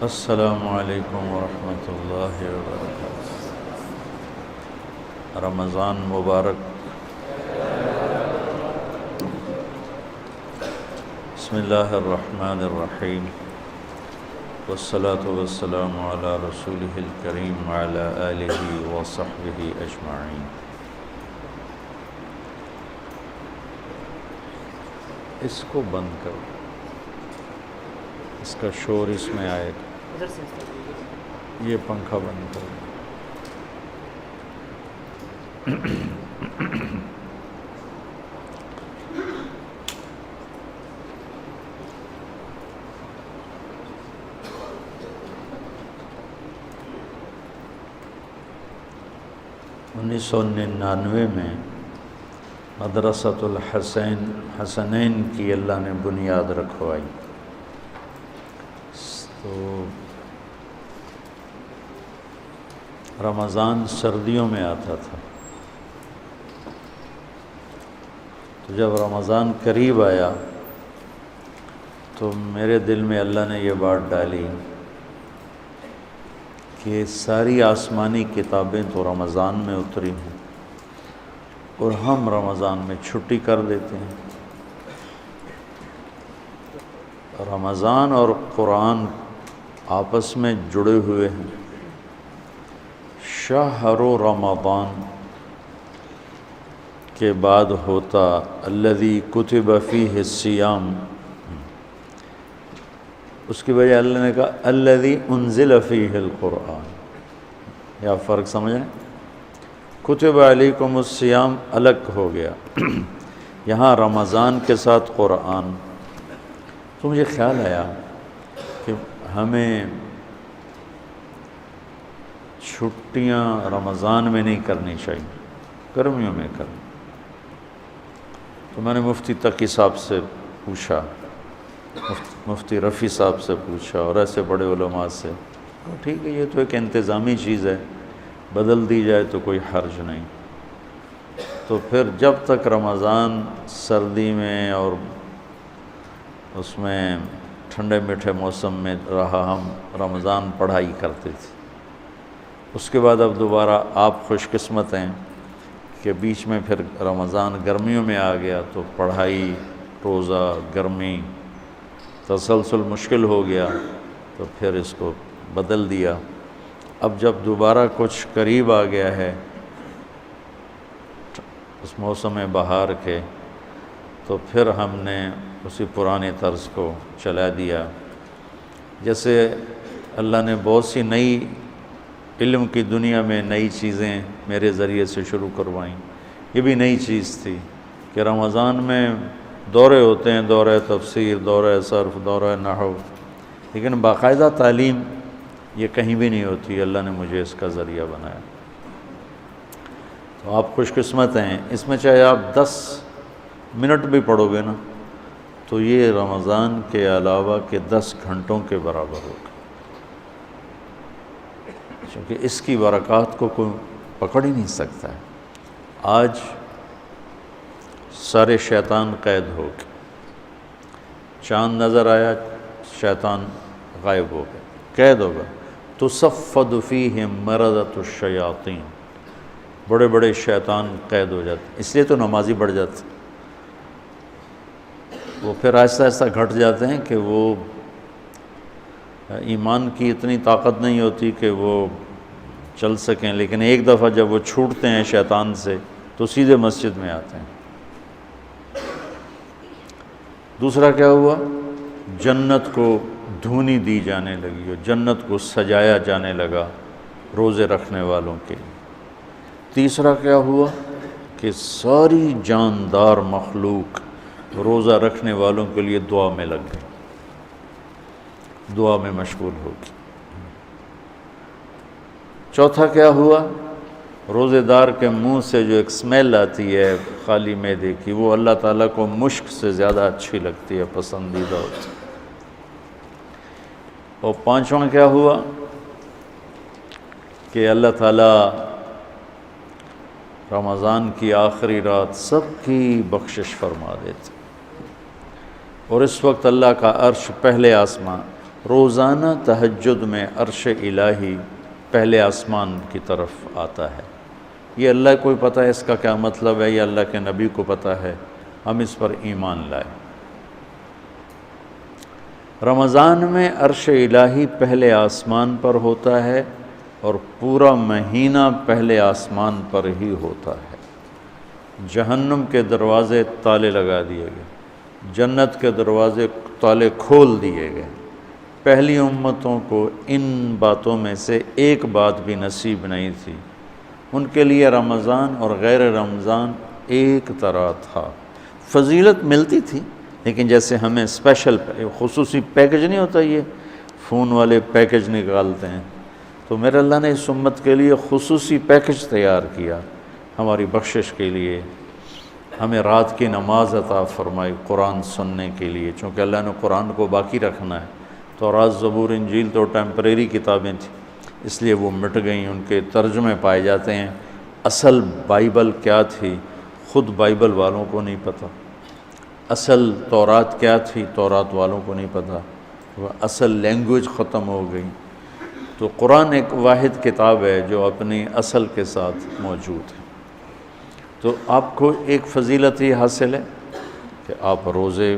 السلام علیکم ورحمۃ اللہ وبرکاتہ۔ رمضان مبارک۔ بسم اللہ الرحمن الرحیم، والصلاة والسلام علی رسولہ الکریم وعلی آلہ وصحبہ اجمعین۔ اس کو بند کرو، اس کا شور اس میں آئے گا۔ یہ پنکھا بند کرو۔ 1999 میں مدرسۃ الحسنین کی اللہ نے بنیاد رکھوائی، تو رمضان سردیوں میں آتا تھا، تو جب رمضان قریب آیا تو میرے دل میں اللہ نے یہ بات ڈالی کہ ساری آسمانی کتابیں تو رمضان میں اتری ہیں اور ہم رمضان میں چھٹی کر دیتے ہیں۔ رمضان اور قرآن آپس میں جڑے ہوئے ہیں۔ شہر رمضان کے بعد ہوتا الذی کتب فیہ الصیام، اس کی وجہ اللہ نے کہا الذی انزل فیہ القرآن۔ یا فرق سمجھیں، کتب علیکم الصیام الگ ہو گیا، یہاں رمضان کے ساتھ قرآن۔ تو مجھے خیال آیا کہ ہمیں چھٹیاں رمضان میں نہیں کرنی چاہیے، گرمیوں میں کریں۔ تو میں نے مفتی تقی صاحب سے پوچھا، مفتی رفیع صاحب سے پوچھا اور ایسے بڑے علماء سے، ٹھیک ہے یہ تو ایک انتظامی چیز ہے، بدل دی جائے تو کوئی حرج نہیں۔ تو پھر جب تک رمضان سردی میں اور اس میں ٹھنڈے میٹھے موسم میں رہا، ہم رمضان پڑھائی کرتے تھے۔ اس کے بعد اب دوبارہ آپ خوش قسمت ہیں کہ بیچ میں پھر رمضان گرمیوں میں آ گیا، تو پڑھائی، روزہ، گرمی، تسلسل مشکل ہو گیا، تو پھر اس کو بدل دیا۔ اب جب دوبارہ کچھ قریب آ گیا ہے اس موسم بہار کے، تو پھر ہم نے اسی پرانے طرز کو چلا دیا۔ جیسے اللہ نے بہت سی نئی علم کی دنیا میں نئی چیزیں میرے ذریعے سے شروع کروائیں، یہ بھی نئی چیز تھی کہ رمضان میں دورے ہوتے ہیں، دورہ تفسیر، دورہ صرف، دورہ نحو، لیکن باقاعدہ تعلیم یہ کہیں بھی نہیں ہوتی۔ اللہ نے مجھے اس کا ذریعہ بنایا، تو آپ خوش قسمت ہیں۔ اس میں چاہے آپ 10 منٹ بھی پڑھو گے نا، تو یہ رمضان کے علاوہ کے 10 گھنٹوں کے برابر ہوگا، کیونکہ اس کی برکات کو کوئی پکڑ ہی نہیں سکتا ہے۔ آج سارے شیطان قید ہو گئے، چاند نظر آیا، شیطان غائب ہو گئے، قید ہوگا۔ تصفد فیہم مردۃ الشیاطین، بڑے بڑے شیطان قید ہو جاتے، اس لیے تو نمازی بڑھ جاتے، وہ پھر آہستہ آہستہ گھٹ جاتے ہیں کہ وہ ایمان کی اتنی طاقت نہیں ہوتی کہ وہ چل سکیں، لیکن ایک دفعہ جب وہ چھوٹتے ہیں شیطان سے تو سیدھے مسجد میں آتے ہیں۔ دوسرا کیا ہوا؟ جنت کو دھونی دی جانے لگی اور جنت کو سجایا جانے لگا روزے رکھنے والوں کے لیے۔ تیسرا کیا ہوا کہ ساری جاندار مخلوق روزہ رکھنے والوں کے لیے دعا میں لگ گئی، دعا میں مشغول ہوگی۔ چوتھا کیا ہوا؟ روزے دار کے منہ سے جو ایک سمیل آتی ہے خالی معدے کی، وہ اللہ تعالیٰ کو مشک سے زیادہ اچھی لگتی ہے، پسندیدہ ہوتی ہے۔ اور پانچواں کیا ہوا کہ اللہ تعالیٰ رمضان کی آخری رات سب کی بخشش فرما دیتے، اور اس وقت اللہ کا عرش پہلے آسمان، روزانہ تہجد میں عرش الہی پہلے آسمان کی طرف آتا ہے۔ یہ اللہ کو پتہ ہے اس کا کیا مطلب ہے، یہ اللہ کے نبی کو پتہ ہے، ہم اس پر ایمان لائیں۔ رمضان میں عرش الہی پہلے آسمان پر ہوتا ہے اور پورا مہینہ پہلے آسمان پر ہی ہوتا ہے۔ جہنم کے دروازے تالے لگا دیے گئے، جنت کے دروازے تالے کھول دیے گئے۔ پہلی امتوں کو ان باتوں میں سے ایک بات بھی نصیب نہیں تھی، ان کے لیے رمضان اور غیر رمضان ایک طرح تھا۔ فضیلت ملتی تھی، لیکن جیسے ہمیں اسپیشل خصوصی پیکج نہیں ہوتا، یہ فون والے پیکج نکالتے ہیں، تو میرے اللہ نے اس امت کے لیے خصوصی پیکج تیار کیا ہماری بخشش کے لیے۔ ہمیں رات کی نماز عطا فرمائی قرآن سننے کے لیے، چونکہ اللہ نے قرآن کو باقی رکھنا ہے۔ تو رات زبور انجیل تو ٹیمپریری کتابیں تھیں، اس لیے وہ مٹ گئیں، ان کے ترجمے پائے جاتے ہیں۔ اصل بائبل کیا تھی خود بائبل والوں کو نہیں پتہ، اصل تورات کیا تھی تورات والوں کو نہیں پتہ، وہ اصل لینگویج ختم ہو گئی۔ تو قرآن ایک واحد کتاب ہے جو اپنی اصل کے ساتھ موجود ہے۔ تو آپ کو ایک فضیلت یہ حاصل ہے کہ آپ روزے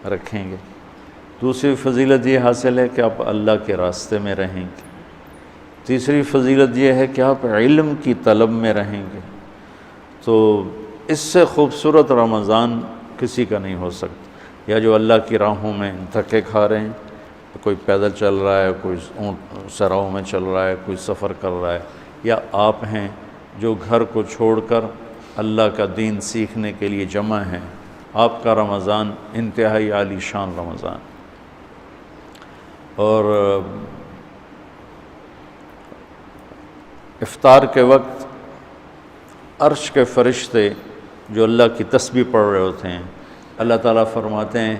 رکھیں گے، دوسری فضیلت یہ حاصل ہے کہ آپ اللہ کے راستے میں رہیں گے، تیسری فضیلت یہ ہے کہ آپ علم کی طلب میں رہیں گے۔ تو اس سے خوبصورت رمضان کسی کا نہیں ہو سکتا۔ یا جو اللہ کی راہوں میں دھکے کھا رہے ہیں، کوئی پیدل چل رہا ہے، کوئی اونٹ سراؤں میں چل رہا ہے، کوئی سفر کر رہا ہے، یا آپ ہیں جو گھر کو چھوڑ کر اللہ کا دین سیکھنے کے لیے جمع ہیں، آپ کا رمضان انتہائی عالی شان رمضان۔ اور افطار کے وقت عرش کے فرشتے جو اللہ کی تسبیح پڑھ رہے ہوتے ہیں، اللہ تعالیٰ فرماتے ہیں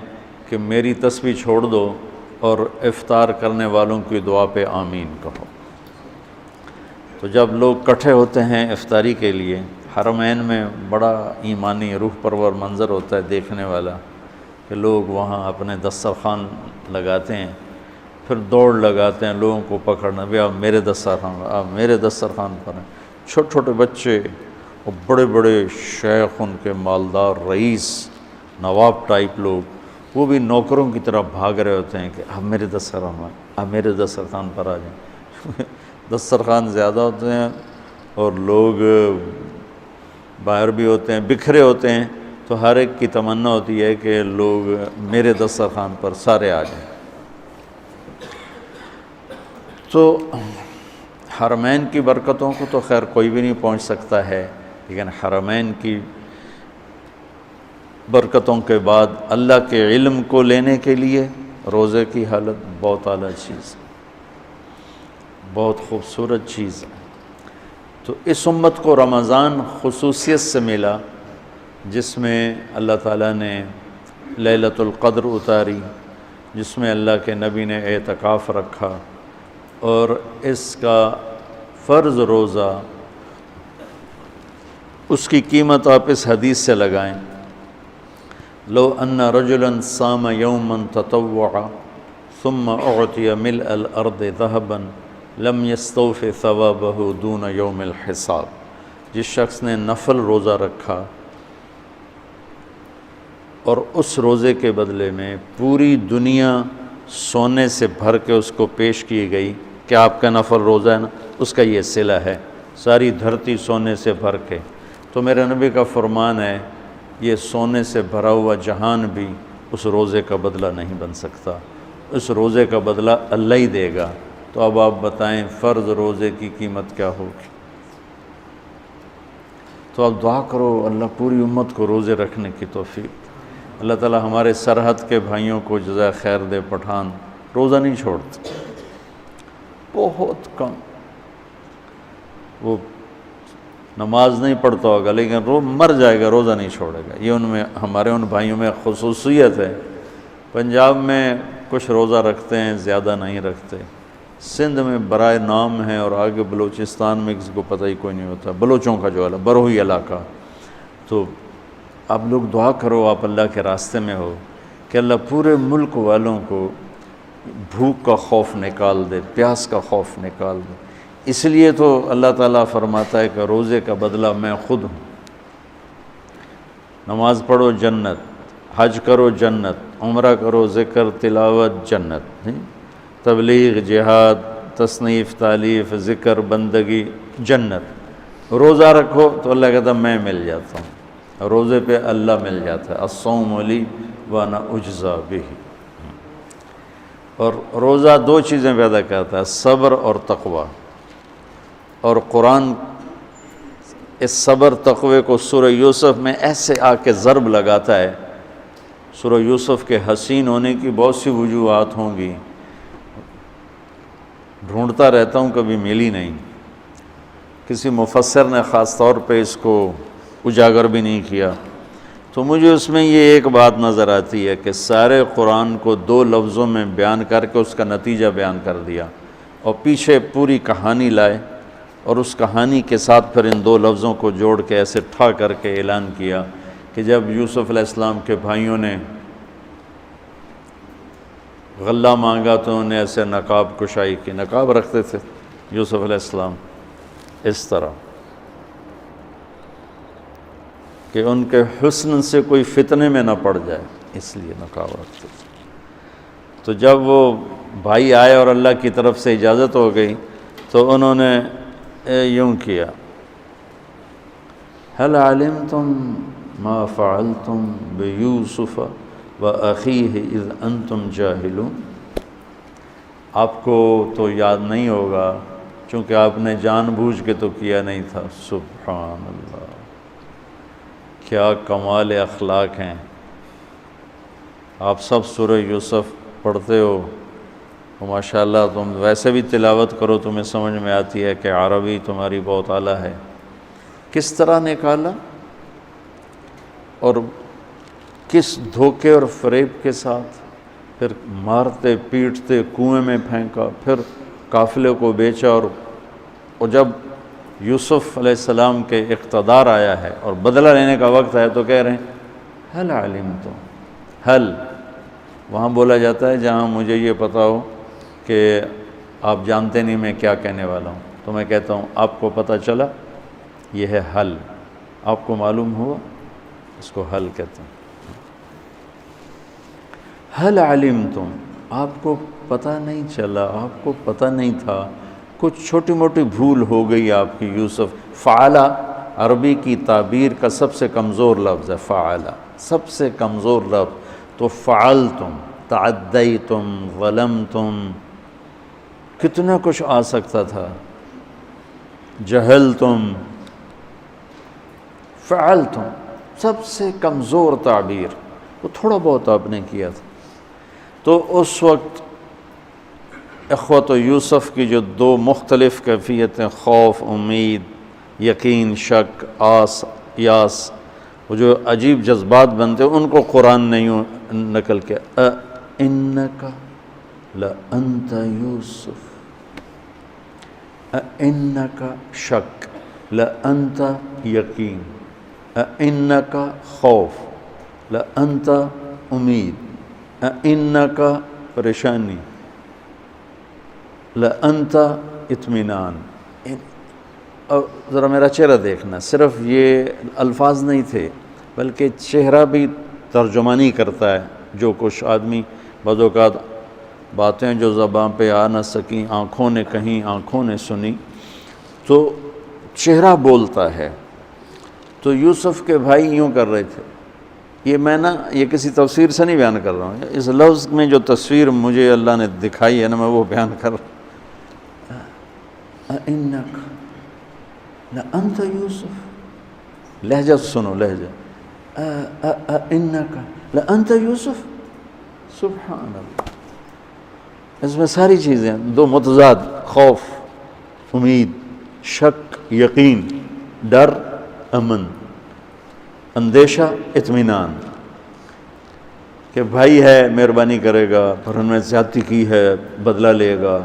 کہ میری تسبیح چھوڑ دو اور افطار کرنے والوں کی دعا پہ آمین کہو۔ تو جب لوگ اکٹھے ہوتے ہیں افطاری کے لیے، حرمین میں بڑا ایمانی روح پرور منظر ہوتا ہے دیکھنے والا، کہ لوگ وہاں اپنے دسترخوان لگاتے ہیں، پھر دوڑ لگاتے ہیں لوگوں کو پکڑنا، بھی آپ میرے دسترخوان آپ میرے دسترخوان پر ہیں۔ چھوٹے چھوٹے بچے اور بڑے بڑے شیخ، ان کے مالدار رئیس نواب ٹائپ لوگ، وہ بھی نوکروں کی طرح بھاگ رہے ہوتے ہیں کہ آپ میرے دسترخوان آپ میرے دسترخوان پر آ جائیں۔ دسترخوان زیادہ ہوتے ہیں اور لوگ باہر بھی ہوتے ہیں، بکھرے ہوتے ہیں، تو ہر ایک کی تمنا ہوتی ہے کہ لوگ میرے دسترخوان پر سارے آ جائیں۔ تو حرمین کی برکتوں کو تو خیر کوئی بھی نہیں پہنچ سکتا ہے، لیکن حرمین کی برکتوں کے بعد اللہ کے علم کو لینے کے لیے روزے کی حالت بہت اعلیٰ چیز، بہت خوبصورت چیز ہے۔ تو اس امت کو رمضان خصوصیت سے ملا، جس میں اللہ تعالیٰ نے لیلۃ القدر اتاری، جس میں اللہ کے نبی نے اعتکاف رکھا، اور اس کا فرض روزہ، اس کی قیمت آپ اس حدیث سے لگائیں، لو ان رجلا صام یوما تطوعا ثم اعطی ملء الارض ذهبا لم یستوف ثوابہ دون یوم الحساب۔ جس شخص نے نفل روزہ رکھا اور اس روزے کے بدلے میں پوری دنیا سونے سے بھر کے اس کو پیش کی گئی کہ آپ کا نفل روزہ ہے نا، اس کا یہ صلہ ہے، ساری دھرتی سونے سے بھر کے۔ تو میرے نبی کا فرمان ہے، یہ سونے سے بھرا ہوا جہان بھی اس روزے کا بدلہ نہیں بن سکتا، اس روزے کا بدلہ اللہ ہی دے گا۔ تو اب آپ بتائیں فرض روزے کی قیمت کیا ہوگی؟ تو آپ دعا کرو اللہ پوری امت کو روزے رکھنے کی توفیق۔ اللہ تعالی ہمارے سرحد کے بھائیوں کو جزائے خیر دے۔ پٹھان روزہ نہیں چھوڑتے، بہت کم، وہ نماز نہیں پڑھتا ہوگا لیکن مر جائے گا، روزہ نہیں چھوڑے گا۔ یہ ان میں ہمارے ان بھائیوں میں خصوصیت ہے۔ پنجاب میں کچھ روزہ رکھتے ہیں، زیادہ نہیں رکھتے۔ سندھ میں برائے نام ہے، اور آگے بلوچستان میں کسی کو پتہ ہی کوئی نہیں ہوتا، بلوچوں کا جو بروہی علاقہ۔ تو آپ لوگ دعا کرو، آپ اللہ کے راستے میں ہو، کہ اللہ پورے ملک والوں کو بھوک کا خوف نکال دے، پیاس کا خوف نکال دے۔ اس لیے تو اللہ تعالیٰ فرماتا ہے کہ روزے کا بدلہ میں خود ہوں۔ نماز پڑھو جنت، حج کرو جنت، عمرہ کرو، ذکر تلاوت جنت، تبلیغ، جہاد، تصنیف، تالیف، ذکر، بندگی جنت۔ روزہ رکھو تو اللہ کہتا میں مل جاتا ہوں، روزے پہ اللہ مل جاتا ہے۔ الصوم لی وانا اجزا بہ۔ اور روزہ دو چیزیں پیدا کرتا ہے، صبر اور تقوی۔ اور قرآن اس صبر تقوی کو سورہ یوسف میں ایسے آ کے ضرب لگاتا ہے۔ سورہ یوسف کے حسین ہونے کی بہت سی وجوہات ہوں گی، ڈھونڈتا رہتا ہوں، کبھی ملی نہیں۔ کسی مفسر نے خاص طور پہ اس کو اجاگر بھی نہیں کیا، تو مجھے اس میں یہ ایک بات نظر آتی ہے کہ سارے قرآن کو دو لفظوں میں بیان کر کے اس کا نتیجہ بیان کر دیا، اور پیچھے پوری کہانی لائے، اور اس کہانی کے ساتھ پھر ان دو لفظوں کو جوڑ کے ایسے ٹھا کر کے اعلان کیا کہ جب یوسف علیہ السلام کے بھائیوں نے غلہ مانگا تو انہوں نے ایسے نقاب کشائی کی، نقاب رکھتے تھے یوسف علیہ السلام اس طرح کہ ان کے حسن سے کوئی فتنے میں نہ پڑ جائے، اس لیے نقاب رکھتے تھے۔ تو جب وہ بھائی آئے اور اللہ کی طرف سے اجازت ہو گئی تو انہوں نے یوں کیا، هل علمتم ما فعلتم بیوسف وأخیہ اذ انتم جاہلون۔ آپ کو تو یاد نہیں ہوگا چونکہ آپ نے جان بوجھ کے تو کیا نہیں تھا۔ سبحان اللہ، کیا کمال اخلاق ہیں۔ آپ سب سورہ یوسف پڑھتے ہو تو ماشاءاللہ تم ویسے بھی تلاوت کرو تمہیں سمجھ میں آتی ہے کہ عربی تمہاری بہت اعلیٰ ہے۔ کس طرح نکالا اور کس دھوکے اور فریب کے ساتھ، پھر مارتے پیٹتے کنویں میں پھینکا، پھر قافلے کو بیچا، اور جب یوسف علیہ السلام کے اقتدار آیا ہے اور بدلہ لینے کا وقت ہے تو کہہ رہے ہیں هل علمتم۔ حل وہاں بولا جاتا ہے جہاں مجھے یہ پتہ ہو کہ آپ جانتے نہیں میں کیا کہنے والا ہوں، تو میں کہتا ہوں آپ کو پتہ چلا، یہ ہے حل، آپ کو معلوم ہوا، اس کو حل کہتے ہیں۔ هل علمتم، آپ کو پتہ نہیں چلا، آپ کو پتہ نہیں تھا، کچھ چھوٹی موٹی بھول ہو گئی آپ کی یوسف۔ فعلا عربی کی تعبیر کا سب سے کمزور لفظ ہے، فعلا سب سے کمزور لفظ۔ تو فعلتم، تعدیتم، ظلمتم، کتنا کچھ آ سکتا تھا، جہلتم، فعلتم سب سے کمزور تعبیر، وہ تھوڑا بہت آپ نے کیا تھا۔ تو اس وقت اخوت یوسف کی جو دو مختلف کیفیتیں، خوف، امید، یقین، شک، آس، یاس، وہ جو عجیب جذبات بنتے ہیں، ان کو قرآن نے یوں نقل کیا، اِنَّکَ لَأَنْتَ یوسف، اِنَّکَ شک، لَأَنْتَ یقین، اِنَّکَ خوف، لَأَنْتَ امید، اِنَّکَ پریشانی، لَأَنْتَ اطمینان۔ اور ذرا میرا چہرہ دیکھنا، صرف یہ الفاظ نہیں تھے بلکہ چہرہ بھی ترجمانی کرتا ہے۔ جو کچھ آدمی بعض اوقات باتیں جو زبان پہ آ نہ سکیں، آنکھوں نے کہیں، آنکھوں نے سنی، تو چہرہ بولتا ہے۔ تو یوسف کے بھائی یوں کر رہے تھے، یہ کسی تفسیر سے نہیں بیان کر رہا ہوں، اس لفظ میں جو تصویر مجھے اللہ نے دکھائی ہے نا، میں وہ بیان کر رہا ہوں۔ اِنَّکَ لَأَنْتَ یوسف، لہجہ سنو، لہجہ، اِنَّکَ لَأَنْتَ یوسف، سبحان اللہ۔ اس میں ساری چیزیں، دو متضاد، خوف، امید، شک، یقین، ڈر، امن، اندیشہ، اطمینان، کہ بھائی ہے مہربانی کرے گا، پر ان میں زیادتی کی ہے بدلہ لے گا،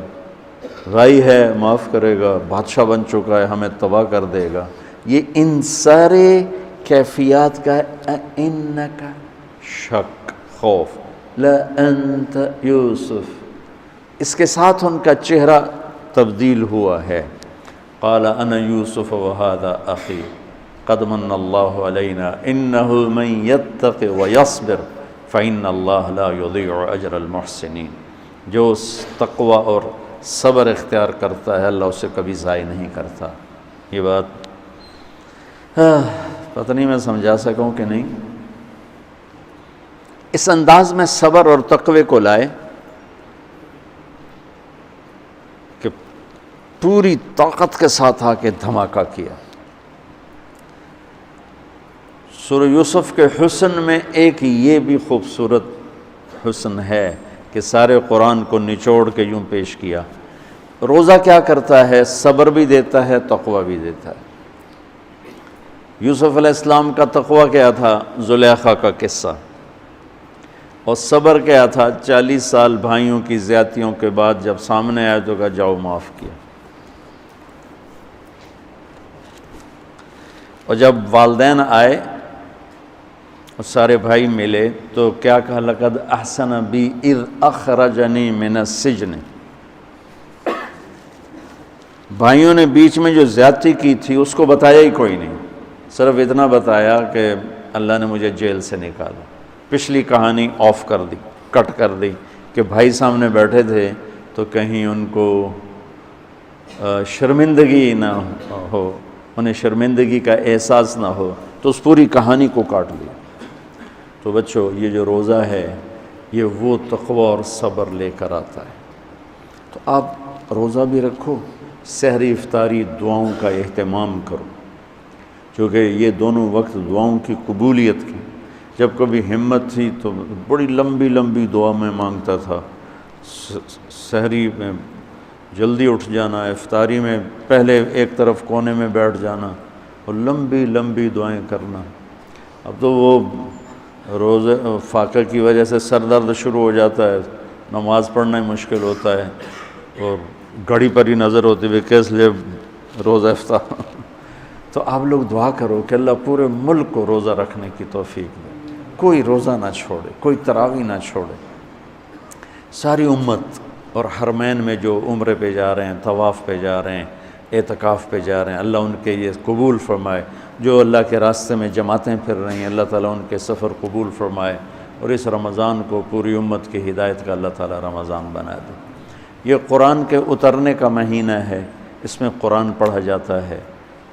بھائی ہے معاف کرے گا، بادشاہ بن چکا ہے ہمیں تباہ کر دے گا۔ یہ ان سارے کیفیات کا اِنَّکَ شک، خوف، لَأَنْتَ یوسف، اس کے ساتھ ان کا چہرہ تبدیل ہوا ہے۔ قال انا یوسف وہذا اخی قد من اللہ علینا انہ من یتق ویصبر فإن اللہ لا یضیع اجر المحسنین۔ جو تقوی اور صبر اختیار کرتا ہے اللہ اسے کبھی ضائع نہیں کرتا۔ یہ بات پتہ نہیں میں سمجھا سکوں کہ نہیں۔ اس انداز میں صبر اور تقوی کو لائے کہ پوری طاقت کے ساتھ آ کے دھماکہ کیا۔ سورہ یوسف کے حسن میں ایک یہ بھی خوبصورت حسن ہے کہ سارے قرآن کو نچوڑ کے یوں پیش کیا۔ روزہ کیا کرتا ہے؟ صبر بھی دیتا ہے، تقوی بھی دیتا ہے۔ یوسف علیہ السلام کا تقوی کیا تھا؟ زلیخا کا قصہ۔ اور صبر کیا تھا؟ 40 سال بھائیوں کی زیادتیوں کے بعد جب سامنے آئے تو کہا جاؤ معاف کیا۔ اور جب والدین آئے اور سارے بھائی ملے تو کیا کہا؟ لقد احسن بی اذ اخرجنی من السجن۔ بھائیوں نے بیچ میں جو زیادتی کی تھی اس کو بتایا ہی کوئی نہیں، صرف اتنا بتایا کہ اللہ نے مجھے جیل سے نکالا۔ پچھلی کہانی آف کر دی، کٹ کر دی کہ بھائی سامنے بیٹھے تھے تو کہیں ان کو شرمندگی نہ ہو، انہیں شرمندگی کا احساس نہ ہو، تو اس پوری کہانی کو کاٹ لیا۔ تو بچوں یہ جو روزہ ہے یہ وہ تقوی اور صبر لے کر آتا ہے۔ تو آپ روزہ بھی رکھو، سحری افطاری دعاؤں کا اہتمام کرو، چونکہ یہ دونوں وقت دعاؤں کی قبولیت کی۔ جب کبھی ہمت تھی تو بڑی لمبی لمبی دعا میں مانگتا تھا، سحری میں جلدی اٹھ جانا، افطاری میں پہلے ایک طرف کونے میں بیٹھ جانا اور لمبی لمبی دعائیں کرنا۔ اب تو وہ روزے فاقہ کی وجہ سے سر درد شروع ہو جاتا ہے، نماز پڑھنا ہی مشکل ہوتا ہے، اور گھڑی پر ہی نظر ہوتی ہے کس لیے روزہ افطار۔ تو آپ لوگ دعا کرو کہ اللہ پورے ملک کو روزہ رکھنے کی توفیق دے، کوئی روزہ نہ چھوڑے، کوئی تراویح نہ چھوڑے۔ ساری امت اور حرمین میں جو عمرے پہ جا رہے ہیں، طواف پہ جا رہے ہیں، اعتکاف پہ جا رہے ہیں، اللہ ان کے یہ قبول فرمائے۔ جو اللہ کے راستے میں جماعتیں پھر رہی ہیں، اللہ تعالیٰ ان کے سفر قبول فرمائے، اور اس رمضان کو پوری امت کی ہدایت کا اللہ تعالیٰ رمضان بنا دے۔ یہ قرآن کے اترنے کا مہینہ ہے، اس میں قرآن پڑھا جاتا ہے،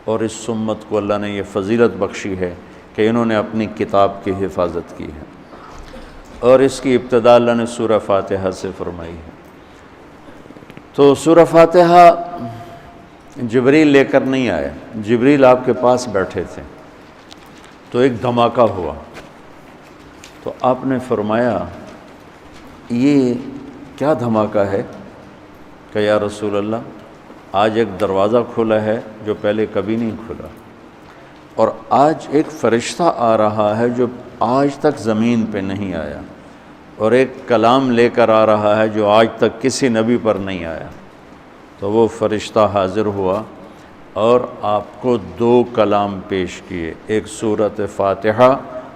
اور اس امت کو اللہ نے یہ فضیلت بخشی ہے کہ انہوں نے اپنی کتاب کی حفاظت کی ہے، اور اس کی ابتدا اللہ نے سورہ فاتحہ سے فرمائی ہے۔ تو سورہ فاتحہ جبریل لے کر نہیں آئے، جبریل آپ کے پاس بیٹھے تھے، تو ایک دھماکہ ہوا، تو آپ نے فرمایا یہ کیا دھماکہ ہے؟ کہ یا رسول اللہ آج ایک دروازہ کھلا ہے جو پہلے کبھی نہیں کھلا، اور آج ایک فرشتہ آ رہا ہے جو آج تک زمین پہ نہیں آیا، اور ایک کلام لے کر آ رہا ہے جو آج تک کسی نبی پر نہیں آیا۔ تو وہ فرشتہ حاضر ہوا اور آپ کو 2 کلام پیش کیے، ایک سورۃ فاتحہ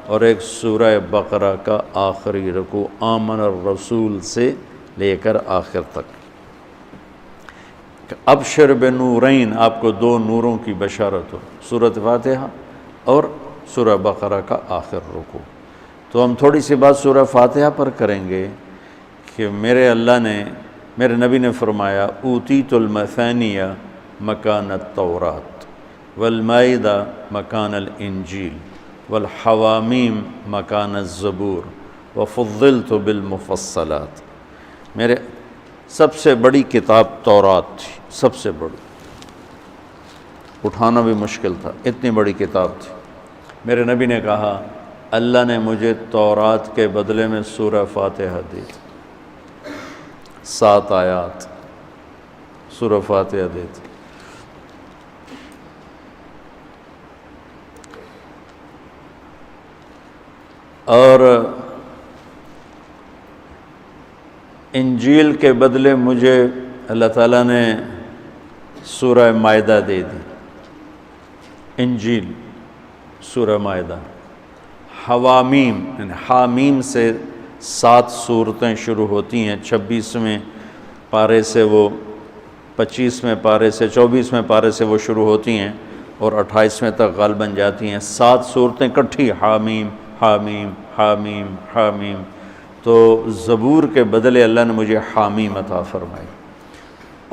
اور ایک سورہ بقرہ کا آخری رکوع آمن الرسول سے لے کر آخر تک۔ ابشر بنورین، آپ کو 2 نوروں کی بشارت ہو، سورۃ فاتحہ اور سورہ بقرہ کا آخر رکوع۔ تو ہم تھوڑی سی بات سورہ فاتحہ پر کریں گے کہ میرے نبی نے فرمایا اوتیت المثانیہ مکان التورات والمائدہ مکان الانجیل والحوامیم مکان الزبور وفضلت بالمفصلات۔ میرے سب سے بڑی کتاب تورات تھی، سب سے بڑی، اٹھانا بھی مشکل تھا، اتنی بڑی کتاب تھی۔ میرے نبی نے کہا اللہ نے مجھے تورات کے بدلے میں سورہ فاتحہ دی، 7 آیات سورہ فاتحہ دی تھی۔ اور انجیل کے بدلے مجھے اللہ تعالیٰ نے سورہ مائدہ دے دی، انجیل سورہ مائدہ۔ حوامیم یعنی حامیم سے 7 سورتیں شروع ہوتی ہیں، 26ویں پارے سے وہ 25ویں پارے سے 24ویں پارے سے وہ شروع ہوتی ہیں اور 28ویں تک غالباً جاتی ہیں، 7 صورتیں کٹھی، حامیم حامیم حامیم حامیم۔ تو زبور کے بدلے اللہ نے مجھے حامیم عطا فرمائی،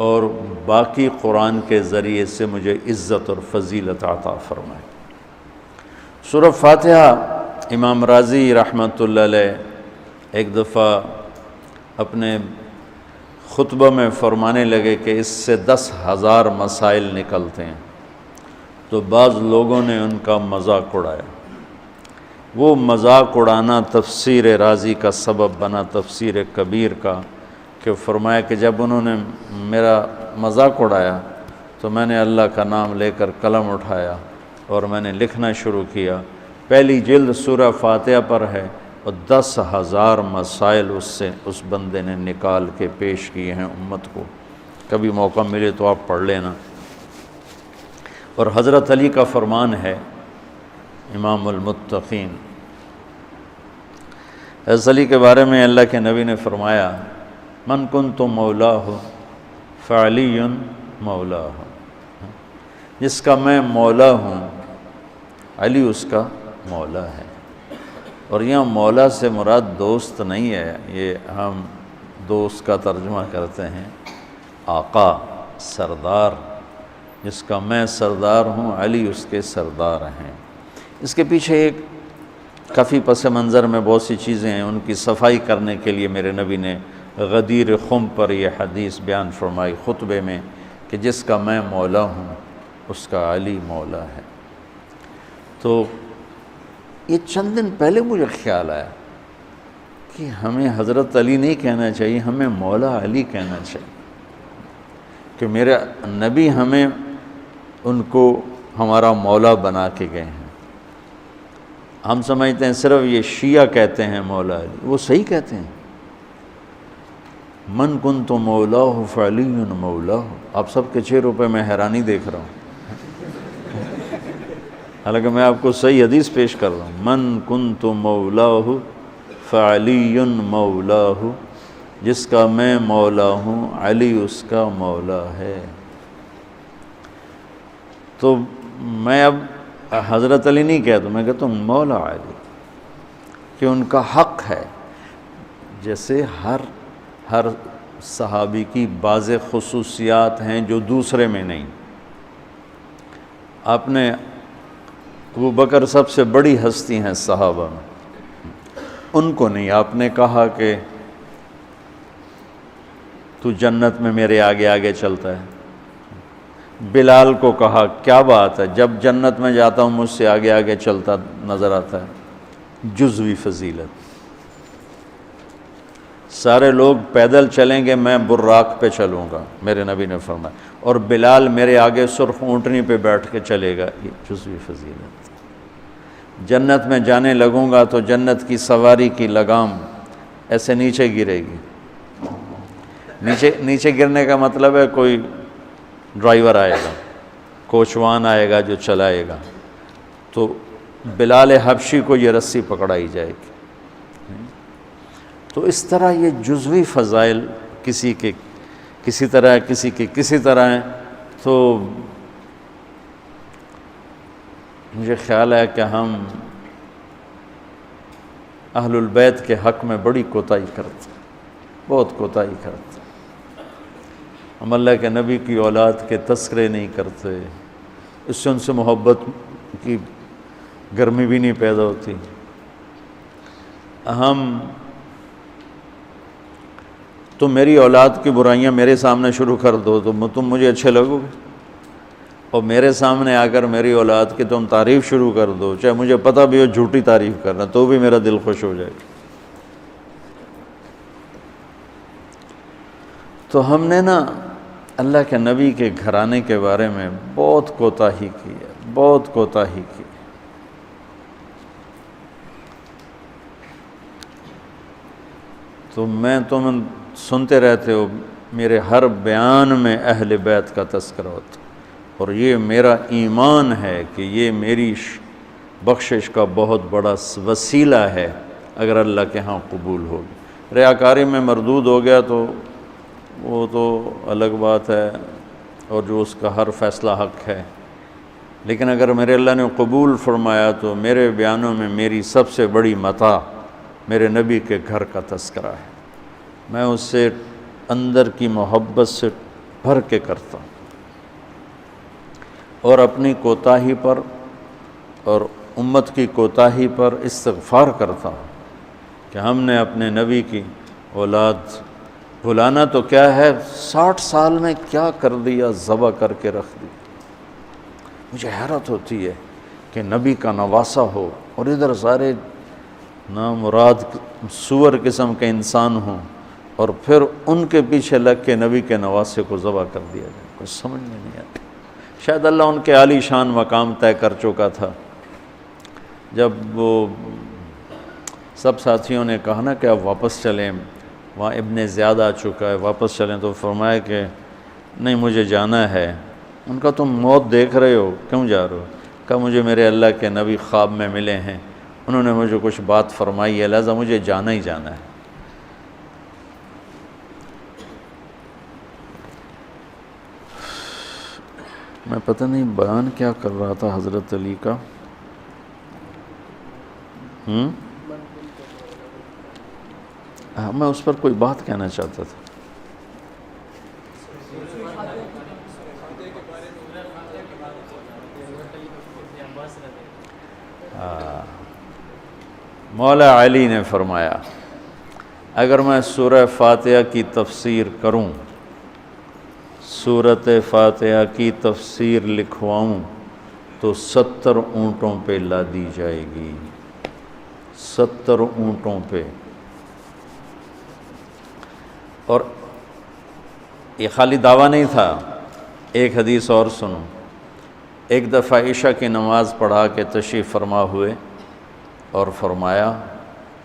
اور باقی قرآن کے ذریعے سے مجھے عزت اور فضیلت عطا فرمائی۔ سورہ فاتحہ امام راضی رحمۃ اللہ علیہ ایک دفعہ اپنے خطبہ میں فرمانے لگے کہ اس سے 10,000 مسائل نکلتے ہیں، تو بعض لوگوں نے ان کا مذاق اڑایا۔ وہ مذاق اڑانا تفسیر رازی کا سبب بنا، تفسیر کبیر کا، کہ فرمایا کہ جب انہوں نے میرا مذاق اڑایا تو میں نے اللہ کا نام لے کر قلم اٹھایا اور میں نے لکھنا شروع کیا۔ پہلی جلد سورہ فاتحہ پر ہے اور 10,000 مسائل اس بندے نے نکال کے پیش کیے ہیں امت کو۔ کبھی موقع ملے تو آپ پڑھ لینا۔ اور حضرت علی کا فرمان ہے، امام المتقین، حضرت علی کے بارے میں اللہ کے نبی نے فرمایا، من کنت مولاہ فعلی مولاہ، جس کا میں مولا ہوں علی اس کا مولا ہے۔ اور یہاں مولا سے مراد دوست نہیں ہے، یہ ہم دوست کا ترجمہ کرتے ہیں آقا، سردار، جس کا میں سردار ہوں علی اس کے سردار ہیں۔ اس کے پیچھے ایک کافی پس منظر میں بہت سی چیزیں ہیں، ان کی صفائی کرنے کے لیے میرے نبی نے غدیر خم پر یہ حدیث بیان فرمائی خطبے میں کہ جس کا میں مولا ہوں اس کا علی مولا ہے۔ تو یہ چند دن پہلے مجھے خیال آیا کہ ہمیں حضرت علی نہیں کہنا چاہیے، ہمیں مولا علی کہنا چاہیے، کہ میرے نبی ہمیں ان کو ہمارا مولا بنا کے گئے ہیں۔ ہم سمجھتے ہیں صرف یہ شیعہ کہتے ہیں مولا علی، وہ صحیح کہتے ہیں، من کنت مولاہ فعلی مولاہ۔ آپ سب کے چہروں پہ میں حیرانی دیکھ رہا ہوں، حالانکہ میں آپ کو صحیح حدیث پیش کر رہا ہوں، من کنت مولاہ فعلی مولاہ، جس کا میں مولا ہوں علی اس کا مولا ہے۔ تو میں اب حضرت علی نہیں کہتا، میں کہتا ہوں مولا علی، کہ ان کا حق ہے۔ جیسے ہر صحابی کی بعض خصوصیات ہیں جو دوسرے میں نہیں۔ آپ نے ابو بکر سب سے بڑی ہستی ہیں صحابہ میں، ان کو نہیں، آپ نے کہا کہ تو جنت میں میرے آگے آگے چلتا ہے۔ بلال کو کہا کیا بات ہے، جب جنت میں جاتا ہوں مجھ سے آگے آگے چلتا نظر آتا ہے۔ جزوی فضیلت، سارے لوگ پیدل چلیں گے، میں براق پہ چلوں گا، میرے نبی نے فرمایا، اور بلال میرے آگے سرخ اونٹنی پہ بیٹھ کے چلے گا، یہ جزوی فضیلت۔ جنت میں جانے لگوں گا تو جنت کی سواری کی لگام ایسے نیچے گرے گی۔ نیچے گرنے کا مطلب ہے کوئی ڈرائیور آئے گا، کوچوان آئے گا جو چلائے گا، تو بلال حبشی کو یہ رسی پکڑائی جائے گی۔ تو اس طرح یہ جزوی فضائل کسی کے کسی طرح، کسی کے کسی طرح ہیں۔ تو مجھے خیال ہے کہ ہم اہل البیت کے حق میں بڑی کوتاہی کرتے ہیں، بہت کوتاہی کرتے ہیں۔ ہم اللہ کے نبی کی اولاد کے تذکرے نہیں کرتے، اس سے ان سے محبت کی گرمی بھی نہیں پیدا ہوتی۔ تم میری اولاد کی برائیاں میرے سامنے شروع کر دو تو تم مجھے اچھے لگو گے، اور میرے سامنے آ کر میری اولاد کی تم تعریف شروع کر دو، چاہے مجھے پتہ بھی ہو جھوٹی تعریف کرنا، تو بھی میرا دل خوش ہو جائے گا۔ تو ہم نے نا اللہ کے نبی کے گھرانے کے بارے میں بہت کوتاہی کی ہے، بہت کوتاہی کی۔ تو تم سنتے رہتے ہو، میرے ہر بیان میں اہل بیت کا تذکرہ ہوتا، اور یہ میرا ایمان ہے کہ یہ میری بخشش کا بہت بڑا وسیلہ ہے اگر اللہ کے ہاں قبول ہوگی۔ ریاکاری میں مردود ہو گیا تو وہ تو الگ بات ہے، اور جو اس کا ہر فیصلہ حق ہے، لیکن اگر میرے اللہ نے قبول فرمایا تو میرے بیانوں میں میری سب سے بڑی متاع میرے نبی کے گھر کا تذکرہ ہے۔ میں اس سے اندر کی محبت سے بھر کے کرتا ہوں، اور اپنی کوتاہی پر اور امت کی کوتاہی پر استغفار کرتا ہوں کہ ہم نے اپنے نبی کی اولاد بھلانا تو کیا ہے، 60 سال میں کیا کر دیا، ذبح کر کے رکھ دی۔ مجھے حیرت ہوتی ہے کہ نبی کا نواسہ ہو اور ادھر سارے نامراد سور قسم کے انسان ہوں، اور پھر ان کے پیچھے لگ کے نبی کے نواسے کو ذبح کر دیا جائے، کچھ سمجھ میں نہیں آتی۔ شاید اللہ ان کے عالی شان مقام طے کر چکا تھا۔ جب وہ سب ساتھیوں نے کہا نا کہ اب واپس چلیں، وہاں ابن زیاد آ چکا ہے، واپس چلیں، تو فرمایا کہ نہیں، مجھے جانا ہے۔ ان کا تم موت دیکھ رہے ہو، کیوں جا رہے ہو؟ کہا مجھے میرے اللہ کے نبی خواب میں ملے ہیں، انہوں نے مجھے کچھ بات فرمائی ہے، لہذا مجھے جانا ہی جانا ہے۔ میں پتہ نہیں بیان کیا کر رہا تھا حضرت علی کا، میں اس پر کوئی بات کہنا چاہتا تھا۔ مولا علی نے فرمایا اگر میں سورہ فاتحہ کی تفسیر کروں، سورۃ فاتحہ کی تفسیر لکھواؤں تو 70 اونٹوں پہ لادی جائے گی، 70 اونٹوں پہ۔ اور یہ خالی دعویٰ نہیں تھا، ایک حدیث اور سنو۔ ایک دفعہ عشاء کی نماز پڑھا کے تشریف فرما ہوئے اور فرمایا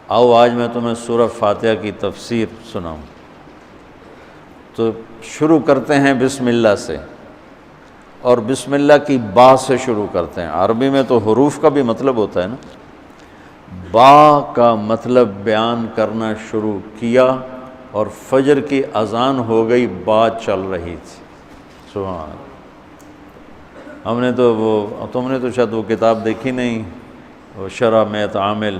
آؤ آج میں تمہیں سورہ فاتحہ کی تفسیر سناؤں۔ تو شروع کرتے ہیں بسم اللہ سے، اور بسم اللہ کی با سے شروع کرتے ہیں۔ عربی میں تو حروف کا بھی مطلب ہوتا ہے نا، با کا مطلب بیان کرنا شروع کیا، اور فجر کی اذان ہو گئی، بات چل رہی تھی۔ سبحان اللہ۔ ہم نے تو تم نے تو شاید وہ کتاب دیکھی نہیں، وہ شرح میت عامل